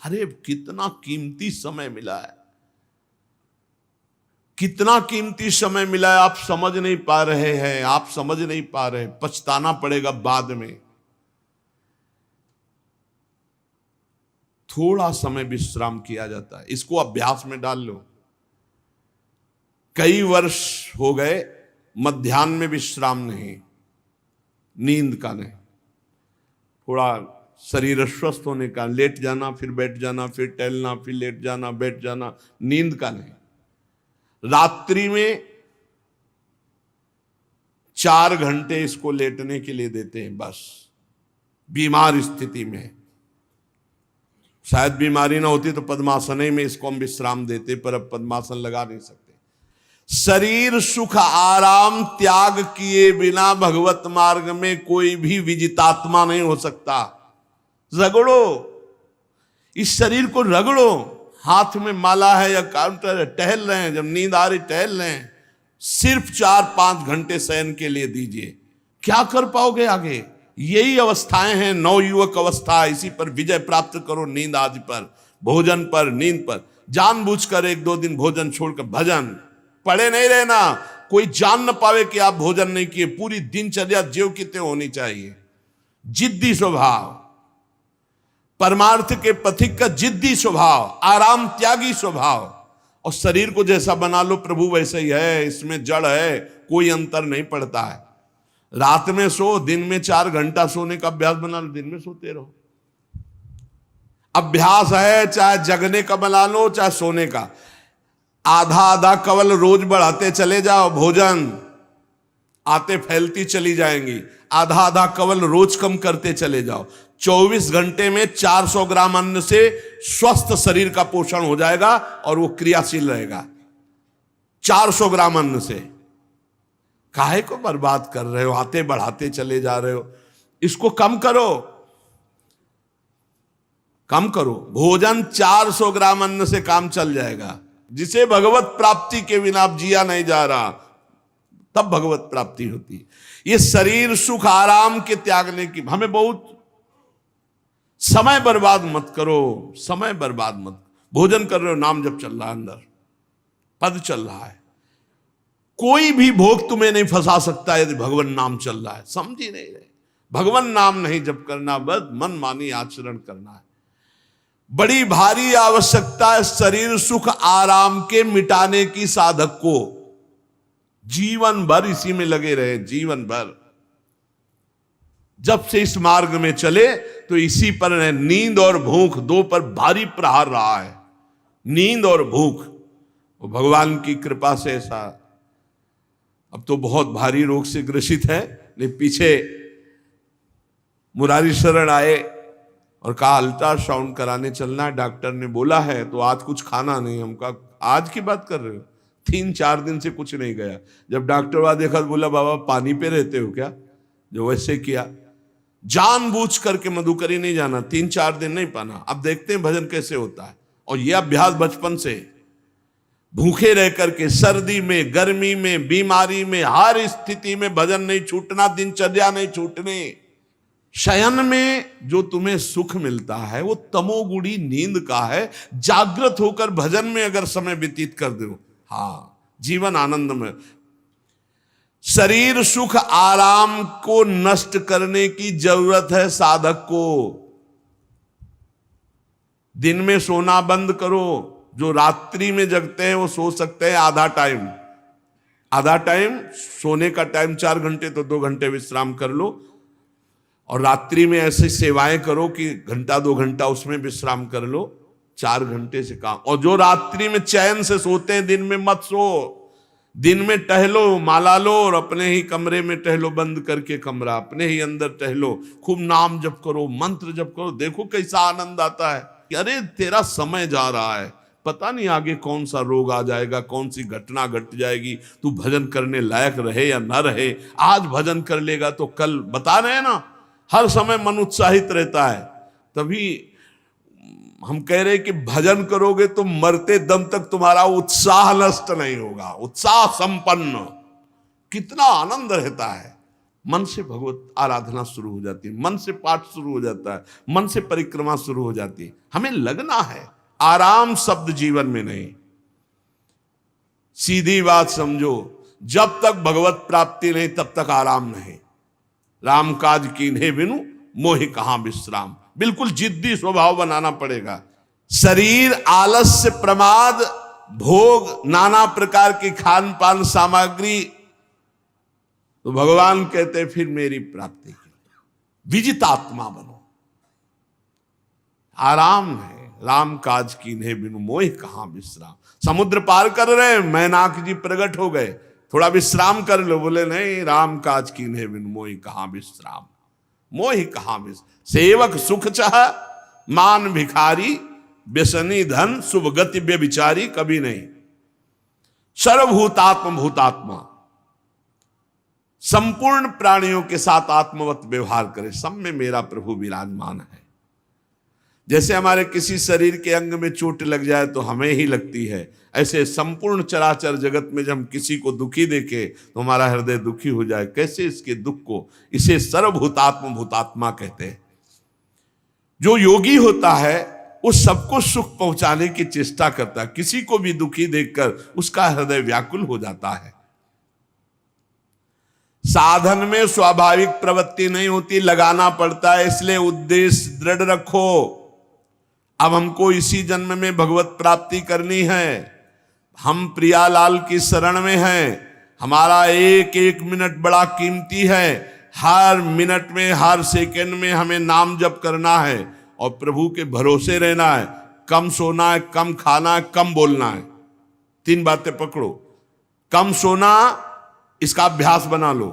अरे कितना कीमती समय मिला है, कितना कीमती समय मिला है, आप समझ नहीं पा रहे हैं, आप समझ नहीं पा रहे, पछताना पड़ेगा बाद में। थोड़ा समय विश्राम किया जाता है, इसको अभ्यास में डाल लो। कई वर्ष हो गए मध्याह्न में विश्राम नहीं, नींद का नहीं, थोड़ा शरीर स्वस्थ होने का, लेट जाना फिर बैठ जाना, फिर टहलना, फिर लेट जाना बैठ जाना, नींद का नहीं। रात्रि में 4 घंटे इसको लेटने के लिए देते हैं बस, बीमार स्थिति में। शायद बीमारी ना होती तो पद्मासन में इसको हम विश्राम देते, पर अब पद्मासन लगा नहीं सकते। शरीर सुख आराम त्याग किए बिना भगवत मार्ग में कोई भी विजितात्मा नहीं हो सकता। रगड़ो, इस शरीर को रगड़ो, हाथ में माला है या काउंटर है, टहल रहे हैं, जब नींद आ रही टहल रहे हैं, सिर्फ 4-5 घंटे शयन के लिए दीजिए। क्या कर पाओगे आगे? यही अवस्थाएं हैं, नवयुवक अवस्था। इसी पर विजय प्राप्त करो, नींद आदि पर, भोजन पर, नींद पर। जानबूझकर 1-2 दिन भोजन छोड़कर भजन पड़े नहीं रहना, कोई जान न पावे कि आप भोजन नहीं किए। पूरी दिनचर्या ज्यों की त्यों होनी चाहिए। जिद्दी स्वभाव, परमार्थ के पथिक का जिद्दी स्वभाव, आराम त्यागी स्वभाव। और शरीर को जैसा बना लो प्रभु वैसे ही है, इसमें जड़ है, कोई अंतर नहीं पड़ता है। रात में सो, दिन में 4 घंटा सोने का अभ्यास बना लो, दिन में सोते रहो। अभ्यास है, चाहे जगने का बना लो चाहे सोने का। आधा आधा कवल रोज बढ़ाते चले जाओ, भोजन आते फैलती चली जाएंगी। आधा आधा कवल रोज कम करते चले जाओ। 24 घंटे में 400 ग्राम अन्न से स्वस्थ शरीर का पोषण हो जाएगा और वो क्रियाशील रहेगा। 400 ग्राम अन्न से काहे को बर्बाद कर रहे हो? आते बढ़ाते चले जा रहे हो। इसको कम करो, कम करो। भोजन 400 ग्राम अन्न से काम चल जाएगा। जिसे भगवत प्राप्ति के बिना आप जिया नहीं जा रहा, तब भगवत प्राप्ति होती। ये शरीर सुख आराम के त्यागने की, हमें बहुत समय बर्बाद मत करो, समय बर्बाद मत। भोजन कर रहे हो, नाम जब चल रहा है, अंदर पद चल रहा है, कोई भी भोग तुम्हें नहीं फंसा सकता यदि भगवान नाम चल रहा है। समझ ही नहीं रहे, भगवान नाम नहीं जप करना, बस मन मानी आचरण करना है। बड़ी भारी आवश्यकता है शरीर सुख आराम के मिटाने की साधक को। जीवन भर इसी में लगे रहे, जीवन भर। जब से इस मार्ग में चले तो इसी पर है। नींद और भूख दो पर भारी प्रहार रहा है, नींद और भूख। वो भगवान की कृपा से ऐसा, अब तो बहुत भारी रोग से ग्रसित है, लेकिन पीछे मुरारी शरण आए और कहा अल्ट्रासाउंड कराने चलना है, डॉक्टर ने बोला है, तो आज कुछ खाना नहीं। हम कहा आज की बात कर रहे हो? 3-4 दिन से कुछ नहीं गया। जब डॉक्टर वहां देखा तो बोला बाबा पानी पे रहते हो क्या? जो वैसे किया, जानबूझ करके मधुकरी नहीं जाना, 3-4 दिन नहीं पाना। अब देखते हैं भजन कैसे होता है। और यह अभ्यास बचपन से, भूखे रह करके, सर्दी में, गर्मी में, बीमारी में, हर स्थिति में भजन नहीं छूटना, दिनचर्या नहीं छूटने। शयन में जो तुम्हें सुख मिलता है वो तमोगुणी नींद का है। जागृत होकर भजन में अगर समय व्यतीत कर दो, हाँ, जीवन आनंद में। शरीर सुख आराम को नष्ट करने की जरूरत है साधक को। दिन में सोना बंद करो। जो रात्रि में जगते हैं वो सो सकते हैं आधा टाइम, आधा टाइम सोने का टाइम 4 घंटे, तो 2 घंटे विश्राम कर लो। और रात्रि में ऐसी सेवाएं करो कि 1-2 घंटा उसमें विश्राम कर लो, 4 घंटे से काम। और जो रात्रि में चैन से सोते हैं, दिन में मत सो। दिन में टहलो, माला लो और अपने ही कमरे में टहलो, बंद करके कमरा, अपने ही अंदर टहलो, खूब नाम जप करो, मंत्र जप करो। देखो कैसा आनंद आता है कि अरे तेरा समय जा रहा है, पता नहीं आगे कौन सा रोग आ जाएगा, कौन सी घटना घट जाएगी, तू भजन करने लायक रहे या ना रहे। आज भजन कर लेगा तो कल, बता रहे हैं ना, हर समय मन उत्साहित रहता है। तभी हम कह रहे हैं कि भजन करोगे तो मरते दम तक तुम्हारा उत्साह नष्ट नहीं होगा, उत्साह संपन्न। कितना आनंद रहता है, मन से भगवत आराधना शुरू हो जाती है, मन से पाठ शुरू हो जाता है, मन से परिक्रमा शुरू हो जाती है। हमें लगना है, आराम शब्द जीवन में नहीं। सीधी बात समझो, जब तक भगवत प्राप्ति नहीं तब तक आराम नहीं। राम काज कीन्हे बिनु मोहि कहां विश्राम। बिल्कुल जिद्दी स्वभाव बनाना पड़ेगा। शरीर, आलस्य, प्रमाद, भोग, नाना प्रकार की खान पान सामग्री, तो भगवान कहते फिर मेरी प्राप्ति के लिए विजितात्मा बनो। आराम है, राम काज कीन्हे बिनु मोहि कहां विश्राम। समुद्र पार कर रहे, मैनाक जी प्रकट हो गए, थोड़ा विश्राम कर लो। बोले नहीं, राम काज कीन्हे बिनु मोहि कहां विश्राम। मोहि कहां विश्राम। सेवक सुख चाह, मान भिखारी, व्यसनी धन, शुभ गति व्यभिचारी, कभी नहीं। सर्वभूतात्म भूतात्मा, संपूर्ण प्राणियों के साथ आत्मवत व्यवहार करे, सब में मेरा प्रभु विराजमान है। जैसे हमारे किसी शरीर के अंग में चोट लग जाए तो हमें ही लगती है, ऐसे संपूर्ण चराचर जगत में जब हम किसी को दुखी देखे तो हमारा हृदय दुखी हो जाए। कैसे इसके दुख को, इसे सर्वभूतात्म भूतात्मा कहते हैं। जो योगी होता है वो सबको सुख पहुंचाने की चेष्टा करता है, किसी को भी दुखी देखकर उसका हृदय व्याकुल हो जाता है। साधन में स्वाभाविक प्रवृत्ति नहीं होती, लगाना पड़ता है, इसलिए उद्देश्य दृढ़ रखो। अब हमको इसी जन्म में भगवत प्राप्ति करनी है। हम प्रियालाल की शरण में हैं। हमारा एक एक मिनट बड़ा कीमती है। हर मिनट में, हर सेकंड में हमें नाम जप करना है और प्रभु के भरोसे रहना है। कम सोना है, कम खाना है, कम बोलना है। 3 बातें पकड़ो। कम सोना, इसका अभ्यास बना लो।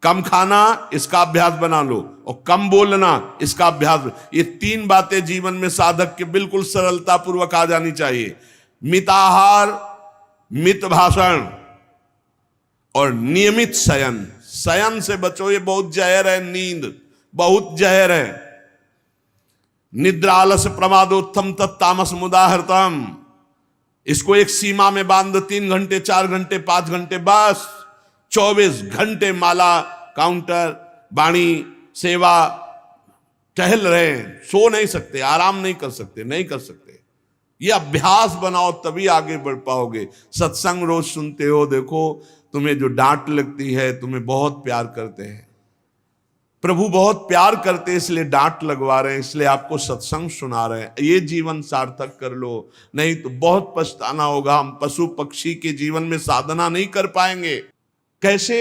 कम खाना, इसका अभ्यास बना लो। और कम बोलना, इसका अभ्यास। ये 3 बातें जीवन में साधक के बिल्कुल सरलता पूर्वक आ जानी चाहिए। मिताहार, मित भाषण और नियमित शयन। शयन से बचो, ये बहुत जहर है। नींद बहुत जहर है। निद्रा आलस प्रमादोत्थम तत्तामस मुदाहृतम। इसको एक सीमा में बांध दो। 3 घंटे, 4 घंटे, 5 घंटे, बस 24 घंटे माला, काउंटर, वाणी, सेवा, टहल रहे हैं। सो नहीं सकते, आराम नहीं कर सकते, नहीं कर सकते। ये अभ्यास बनाओ, तभी आगे बढ़ पाओगे। सत्संग रोज सुनते हो, देखो तुम्हें जो डांट लगती है, तुम्हें बहुत प्यार करते हैं। प्रभु बहुत प्यार करते हैं, इसलिए डांट लगवा रहे हैं, इसलिए आपको सत्संग सुना रहे हैं। ये जीवन सार्थक कर लो, नहीं तो बहुत पछताना होगा। हम पशु पक्षी के जीवन में साधना नहीं कर पाएंगे। कैसे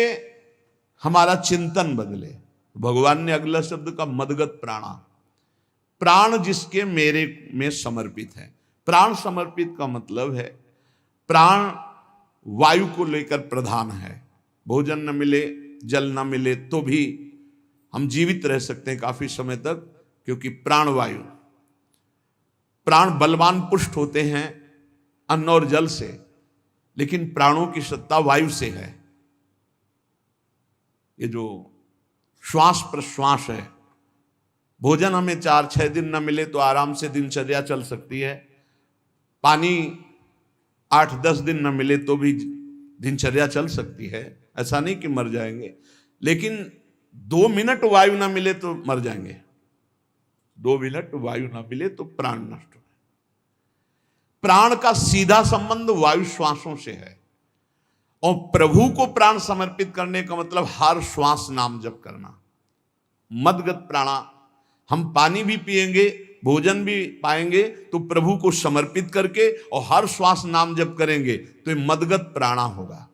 हमारा चिंतन बदले। भगवान ने अगला शब्द का मदगत प्राणा। प्राण जिसके मेरे में समर्पित है। प्राण समर्पित का मतलब है प्राण वायु को लेकर प्रधान है। भोजन न मिले, जल न मिले तो भी हम जीवित रह सकते हैं काफी समय तक, क्योंकि प्राण वायु। प्राण बलवान पुष्ट होते हैं अन्न और जल से, लेकिन प्राणों की सत्ता वायु से है। ये जो श्वास प्रश्वास है, भोजन हमें 4-6 दिन न मिले तो आराम से दिनचर्या चल सकती है। पानी 8-10 दिन न मिले तो भी दिनचर्या चल सकती है। ऐसा नहीं कि मर जाएंगे, लेकिन 2 मिनट वायु ना मिले तो मर जाएंगे। 2 मिनट वायु ना मिले तो प्राण नष्ट हो। प्राण का सीधा संबंध वायु श्वासों से है। और प्रभु को प्राण समर्पित करने का मतलब हर श्वास नाम जप करना। मदगत प्राणा। हम पानी भी पिएंगे, भोजन भी पाएंगे तो प्रभु को समर्पित करके और हर श्वास नाम जप करेंगे तो ये मदगत प्राणा होगा।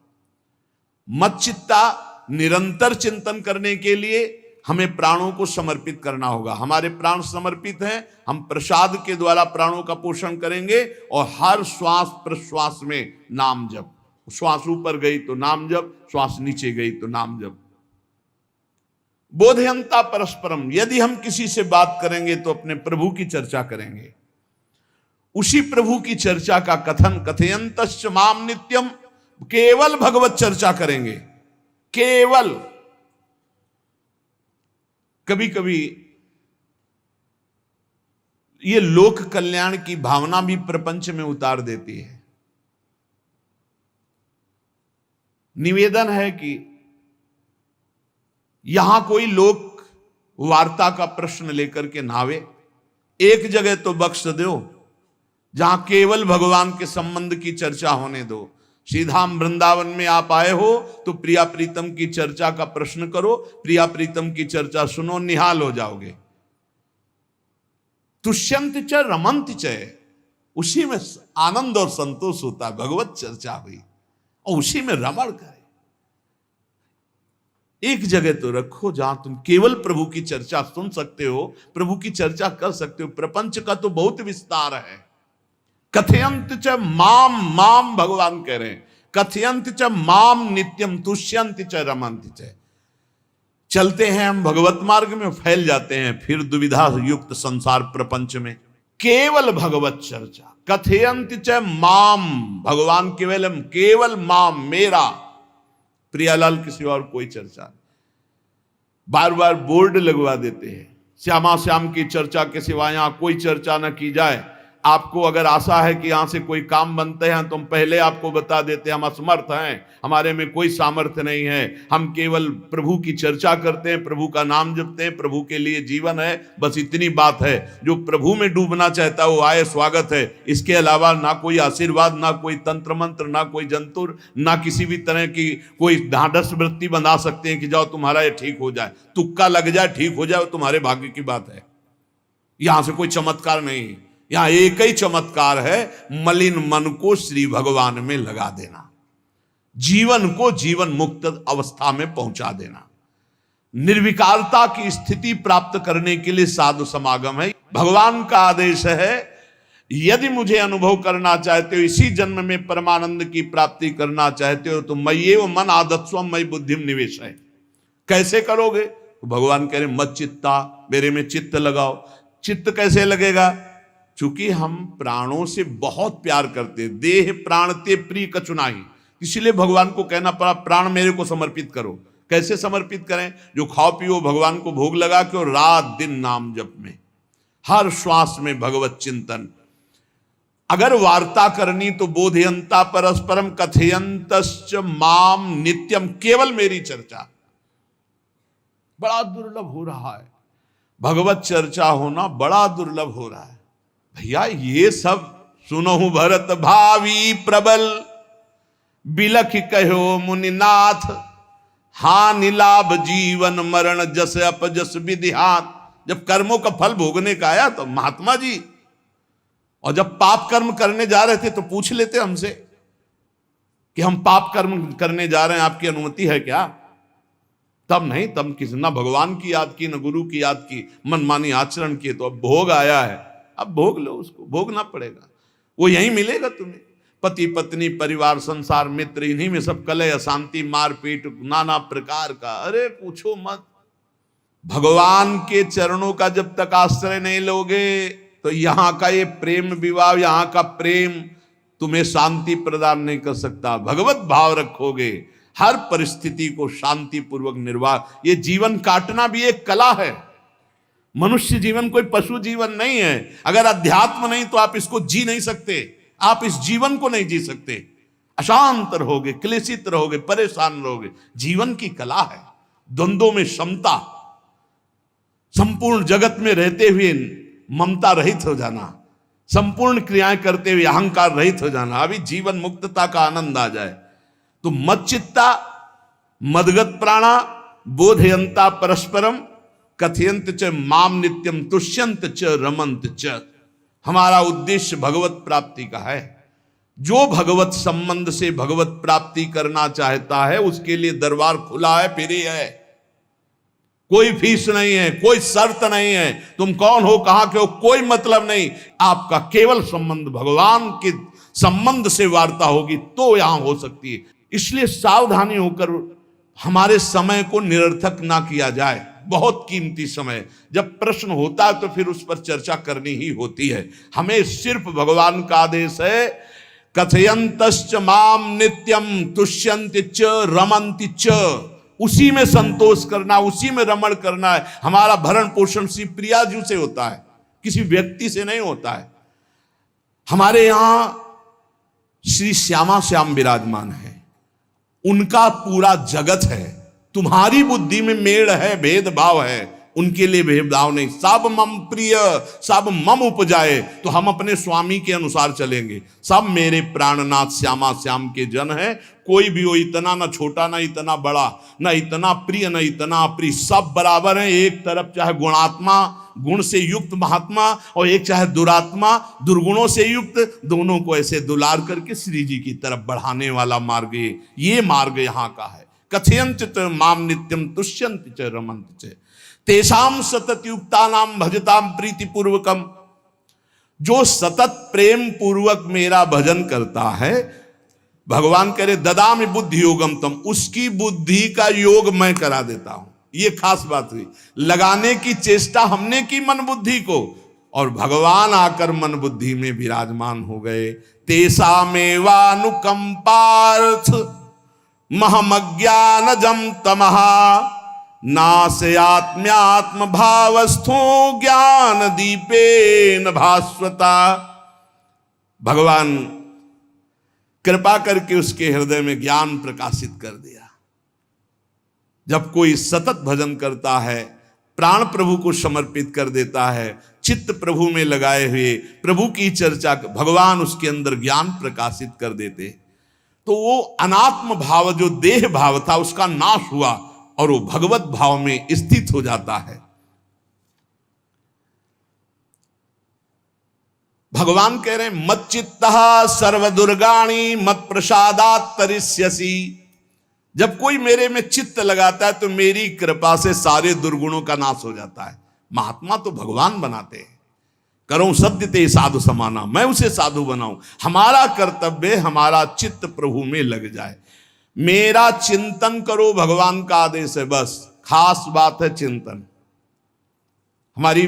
मत चित्ता, निरंतर चिंतन करने के लिए हमें प्राणों को समर्पित करना होगा। हमारे प्राण समर्पित हैं, हम प्रसाद के द्वारा प्राणों का पोषण करेंगे और हर श्वास प्रश्वास में नाम जप। श्वास ऊपर गई तो नाम जप, श्वास नीचे गई तो नाम जप। बोधयंता परस्परम। यदि हम किसी से बात करेंगे तो अपने प्रभु की चर्चा करेंगे। उसी प्रभु की चर्चा का कथन, कथयंतश्च माम नित्यम, केवल भगवत चर्चा करेंगे। केवल। कभी कभी ये लोक कल्याण की भावना भी प्रपंच में उतार देती है। निवेदन है कि यहां कोई लोक वार्ता का प्रश्न लेकर के नावे, एक जगह तो बख्श दो जहां केवल भगवान के संबंध की चर्चा होने दो। श्रीधाम वृंदावन में आप आए हो तो प्रिया प्रीतम की चर्चा का प्रश्न करो, प्रिया प्रीतम की चर्चा सुनो, निहाल हो जाओगे। तुष्यंत च रमंत च, उसी में आनंद और संतोष होता है। भगवत चर्चा हुई और उसी में रमण करे। एक जगह तो रखो जहां तुम केवल प्रभु की चर्चा सुन सकते हो, प्रभु की चर्चा कर सकते हो। प्रपंच का तो बहुत विस्तार है। कथयंत च माम, माम भगवान कह रहे हैं, कथयंत च माम नित्यम तुष्यंत च रमंत च। चलते हैं हम भगवत मार्ग में, फैल जाते हैं फिर दुविधा युक्त संसार प्रपंच में। केवल भगवत चर्चा, कथयंत च माम, भगवान केवल माम, मेरा, प्रियालाल किसी और कोई चर्चा नहीं। बार बार बोर्ड लगवा देते हैं, श्यामा श्याम की चर्चा के सिवा यहां कोई चर्चा न की जाए। आपको अगर आशा है कि यहां से कोई काम बनते हैं तो हम पहले आपको बता देते हैं हम असमर्थ हैं, हमारे में कोई सामर्थ्य नहीं है। हम केवल प्रभु की चर्चा करते हैं, प्रभु का नाम जपते हैं, प्रभु के लिए जीवन है, बस इतनी बात है। जो प्रभु में डूबना चाहता है वो आए, स्वागत है। इसके अलावा ना कोई आशीर्वाद, ना कोई तंत्र मंत्र, ना कोई जंतुर, ना किसी भी तरह की कोई ढांढस वृत्ति बना सकते हैं कि जाओ तुम्हारा ये ठीक हो जाए, तुक्का लग जाए, ठीक हो जाए, तुम्हारे भाग्य की बात है। यहां से कोई चमत्कार नहीं, यहां एक ही चमत्कार है, मलिन मन को श्री भगवान में लगा देना, जीवन को जीवन मुक्त अवस्था में पहुंचा देना। निर्विकारता की स्थिति प्राप्त करने के लिए साधु समागम है। भगवान का आदेश है, यदि मुझे अनुभव करना चाहते हो, इसी जन्म में परमानंद की प्राप्ति करना चाहते हो तो मय्येव मन आदत्स्व मयि बुद्धिम निवेश है। कैसे करोगे? तो भगवान कह रहे मत चित्ता, मेरे में चित्त लगाओ। चित्त कैसे लगेगा? चूंकि हम प्राणों से बहुत प्यार करते, देह प्राण ते प्रिय कछु नाही, इसलिए भगवान को कहना पड़ा प्राण मेरे को समर्पित करो। कैसे समर्पित करें? जो खाओ पियो भगवान को भोग लगा के, और रात दिन नाम जप में, हर श्वास में भगवत चिंतन। अगर वार्ता करनी तो बोधयंता परस्परम कथयंतश्च माम नित्यम, केवल मेरी चर्चा। बड़ा दुर्लभ हो रहा है, भगवत चर्चा होना बड़ा दुर्लभ हो रहा है। भैया ये सब सुनहु भरत भावी प्रबल, बिलख कहो मुनिनाथ, हानि लाभ जीवन मरण जस अपजस विधिहात। जब कर्मों का फल भोगने का आया तो महात्मा जी, और जब पाप कर्म करने जा रहे थे तो पूछ लेते हमसे कि हम पाप कर्म करने जा रहे हैं, आपकी अनुमति है क्या? तब नहीं, तब किसी ना भगवान की याद की, न गुरु की याद की, मनमानी आचरण किए। तो अब भोग आया है, अब भोग लो, उसको भोगना पड़ेगा, वो यहीं मिलेगा तुम्हें। पति पत्नी परिवार संसार मित्र, इन्हीं में सब कलह अशांति मारपीट नाना प्रकार का। अरे पूछो मत, भगवान के चरणों का जब तक आश्रय नहीं लोगे तो यहां का ये प्रेम विवाह, यहां का प्रेम तुम्हें शांति प्रदान नहीं कर सकता। भगवत भाव रखोगे, हर परिस्थिति को शांति पूर्वक निर्वाह। ये जीवन काटना भी एक कला है। मनुष्य जीवन कोई पशु जीवन नहीं है। अगर अध्यात्म नहीं तो आप इसको जी नहीं सकते, आप इस जीवन को नहीं जी सकते। अशांत रहोगे, क्लेशित रहोगे, परेशान रहोगे। जीवन की कला है द्वंद्वों में समता, संपूर्ण जगत में रहते हुए ममता रहित हो जाना, संपूर्ण क्रियाएं करते हुए अहंकार रहित हो जाना। अभी जीवन मुक्तता का आनंद आ जाए तो मत चित्ता मदगत प्राणा बोधयंता परस्परम कथयंत च माम नित्यम तुष्यंत च रमंत च। हमारा उद्देश्य भगवत प्राप्ति का है। जो भगवत संबंध से भगवत प्राप्ति करना चाहता है उसके लिए दरबार खुला है, फ्री है, कोई फीस नहीं है, कोई शर्त नहीं है। तुम कौन हो, कहां के हो, कोई मतलब नहीं। आपका केवल संबंध भगवान के संबंध से वार्ता होगी तो यहां हो सकती है। इसलिए सावधानी होकर हमारे समय को निरर्थक ना किया जाए। बहुत कीमती समय, जब प्रश्न होता है तो फिर उस पर चर्चा करनी ही होती है। हमें सिर्फ भगवान का आदेश है, कथयंतश्च माम नित्यम तुष्यंत च रमन्ति च। उसी में संतोष करना, उसी में रमण करना है। हमारा भरण पोषण श्री प्रिया जी से होता है, किसी व्यक्ति से नहीं होता है। हमारे यहां श्री श्यामा श्याम विराजमान है, उनका पूरा जगत है। तुम्हारी बुद्धि में मेड़ है, भेदभाव है, उनके लिए भेदभाव नहीं। सब मम प्रिय, सब मम उपजाए, तो हम अपने स्वामी के अनुसार चलेंगे। सब मेरे प्राणनाथ श्यामा श्याम के जन है, कोई भी हो, इतना ना छोटा ना इतना बड़ा, ना इतना प्रिय ना इतना अप्रिय, सब बराबर है। एक तरफ चाहे गुणात्मा, गुण से युक्त महात्मा, और एक चाहे दुरात्मा, दुर्गुणों से युक्त, दोनों को ऐसे दुलार करके श्री जी की तरफ बढ़ाने वाला मार्ग, ये मार्ग यहाँ का है। कथयंत च माम नित्यम तुष्यंत च रमंत च तेषाम सतत युक्ता नाम भजताम प्रीति पूर्वकम। जो सतत प्रेम पूर्वक मेरा भजन करता है, भगवान कह रहे ददामि बुद्धि योगम तम, उसकी बुद्धि का योग मैं करा देता हूं। ये खास बात हुई, लगाने की चेष्टा हमने की मन बुद्धि को, और भगवान आकर मन बुद्धि में विराजमान हो गए। तेषामेवानुकंपार्थ महमज्ञानजम तमहा नास्यात्म्यात्म भावस्थो ज्ञान दीपेन भास्वता। भगवान कृपा करके उसके हृदय में ज्ञान प्रकाशित कर दिया। जब कोई सतत भजन करता है, प्राण प्रभु को समर्पित कर देता है, चित्त प्रभु में लगाए हुए प्रभु की चर्चा, भगवान उसके अंदर ज्ञान प्रकाशित कर देते, तो वो अनात्म भाव जो देह भाव था उसका नाश हुआ और वो भगवत भाव में स्थित हो जाता है। भगवान कह रहे हैं मत चित्तः सर्वदुर्गाणि मत प्रसादात् तरिष्यसि। जब कोई मेरे में चित्त लगाता है तो मेरी कृपा से सारे दुर्गुणों का नाश हो जाता है। महात्मा तो भगवान बनाते हैं। करो सत्य ते साधु समाना, मैं उसे साधु बनाऊं। हमारा कर्तव्य, हमारा चित्त प्रभु में लग जाए। मेरा चिंतन करो, भगवान का आदेश है, बस खास बात है चिंतन। हमारी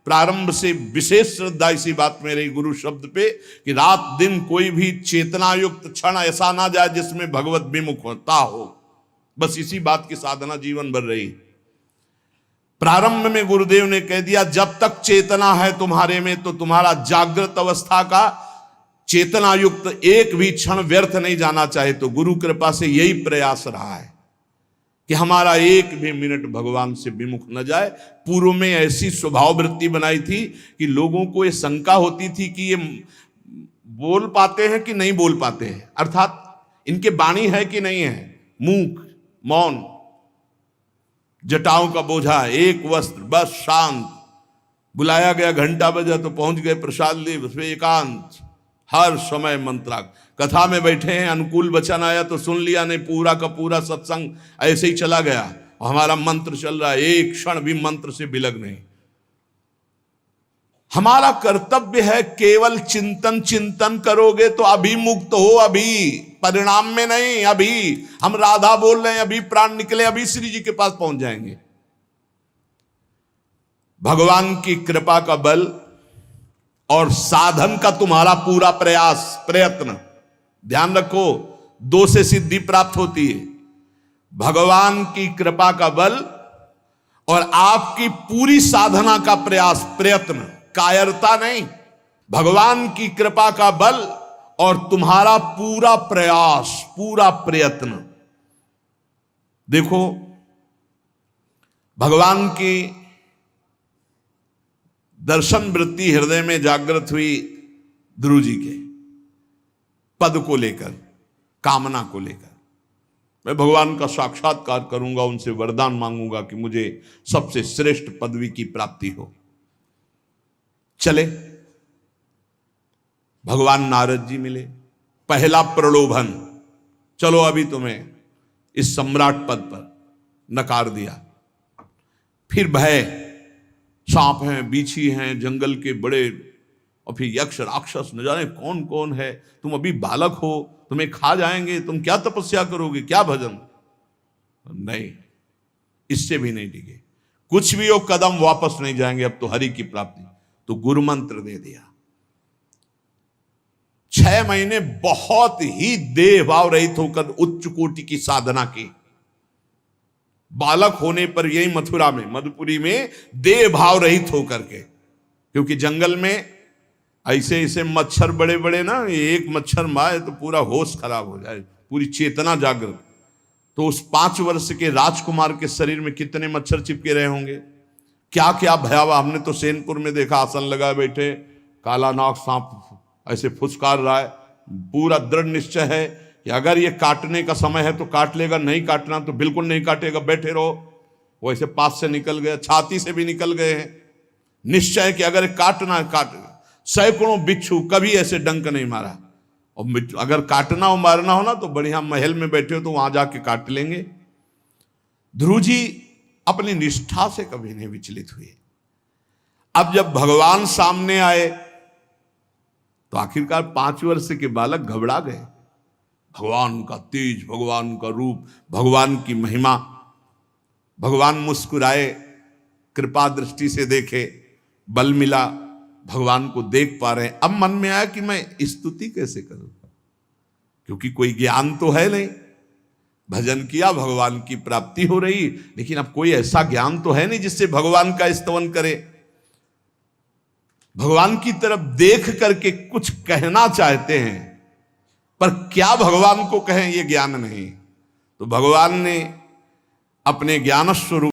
प्रारंभ से विशेष श्रद्धा इसी बात में रही गुरु शब्द पे, कि रात दिन कोई भी चेतनायुक्त क्षण ऐसा ना जाए जिसमें भगवत विमुख होता हो। बस इसी बात की साधना जीवन भर रही। प्रारंभ में गुरुदेव ने कह दिया जब तक चेतना है तुम्हारे में, तो तुम्हारा जागृत अवस्था का चेतना युक्त एक भी क्षण व्यर्थ नहीं जाना चाहे। तो गुरु कृपा से यही प्रयास रहा है कि हमारा एक भी मिनट भगवान से विमुख न जाए। पूर्व में ऐसी स्वभाव वृत्ति बनाई थी कि लोगों को ये शंका होती थी कि ये बोल पाते हैं कि नहीं बोल पाते हैं, अर्थात इनके वाणी है कि नहीं है, मूक मौन, जटाओं का बोझा, एक वस्त्र, बस शांत। बुलाया गया, घंटा बजा तो पहुंच गए, प्रसाद ले, उसमें एकांत, हर समय मंत्रा। कथा में बैठे हैं, अनुकूल वचन आया तो सुन लिया, नहीं पूरा का पूरा सत्संग ऐसे ही चला गया। हमारा मंत्र चल रहा है, एक क्षण भी मंत्र से बिलग नहीं। हमारा कर्तव्य है केवल चिंतन। चिंतन करोगे तो अभी मुक्त हो, अभी परिणाम में नहीं। अभी हम राधा बोल रहे हैं, अभी प्राण निकले, अभी श्री जी के पास पहुंच जाएंगे। भगवान की कृपा का बल और साधन का तुम्हारा पूरा प्रयास प्रयत्न, ध्यान रखो, दो से सिद्धि प्राप्त होती है। भगवान की कृपा का बल और आपकी पूरी साधना का प्रयास प्रयत्न, कायरता नहीं। भगवान की कृपा का बल और तुम्हारा पूरा प्रयास, पूरा प्रयत्न। देखो भगवान की दर्शन वृत्ति हृदय में जागृत हुई ध्रुव जी के पद को लेकर, कामना को लेकर। मैं भगवान का साक्षात्कार करूंगा, उनसे वरदान मांगूंगा कि मुझे सबसे श्रेष्ठ पदवी की प्राप्ति हो। चले, भगवान नारद जी मिले। पहला प्रलोभन, चलो अभी तुम्हें इस सम्राट पद पर नकार दिया। फिर भय, सांप हैं, बीछी हैं, जंगल के बड़े, और फिर यक्ष राक्षस, न जाने कौन कौन है। तुम अभी बालक हो, तुम्हें खा जाएंगे, तुम क्या तपस्या करोगे, क्या भजन। नहीं, इससे भी नहीं टिके। कुछ भी हो, कदम वापस नहीं जाएंगे, अब तो हरि की प्राप्ति। तो गुरु मंत्र दे दिया। 6 महीने बहुत ही देह भाव रहित होकर उच्च कोटि की साधना की। बालक होने पर यही मथुरा में, मधुपुरी में देह भाव रहित होकर के, क्योंकि जंगल में ऐसे ऐसे मच्छर बड़े बड़े ना, एक मच्छर मारे तो पूरा होश खराब हो जाए, पूरी चेतना जागृत। तो उस 5 वर्ष के राजकुमार के शरीर में कितने मच्छर चिपके रहे होंगे, क्या क्या भयावह। हमने तो सैनपुर में देखा, आसन लगाए बैठे, काला नाग सांप ऐसे फुसकार रहा है। पूरा दृढ़ निश्चय है कि अगर ये काटने का समय है तो काट लेगा, नहीं काटना तो बिल्कुल नहीं काटेगा, बैठे रहो। वो ऐसे पास से निकल गए, छाती से भी निकल गए हैं। निश्चय कि अगर काटना है काट। सैकड़ों बिच्छू, कभी ऐसे डंक नहीं मारा। और अगर काटना और मारना हो ना तो बढ़िया महल में बैठे हो तो वहां जाके काट लेंगे। ध्रुव जी अपनी निष्ठा से कभी नहीं विचलित हुए। अब जब भगवान सामने आए तो आखिरकार 5 वर्ष के बालक घबरा गए। भगवान का तेज, भगवान का रूप, भगवान की महिमा। भगवान मुस्कुराए, कृपा दृष्टि से देखे, बल मिला, भगवान को देख पा रहे हैं। अब मन में आया कि मैं स्तुति कैसे करूं, क्योंकि कोई ज्ञान तो है नहीं। भजन किया, भगवान की प्राप्ति हो रही, लेकिन अब कोई ऐसा ज्ञान तो है नहीं जिससे भगवान का स्तवन करे। भगवान की तरफ देख करके कुछ कहना चाहते हैं, पर क्या भगवान को कहें ये ज्ञान नहीं। तो भगवान ने अपने ज्ञान स्वरूप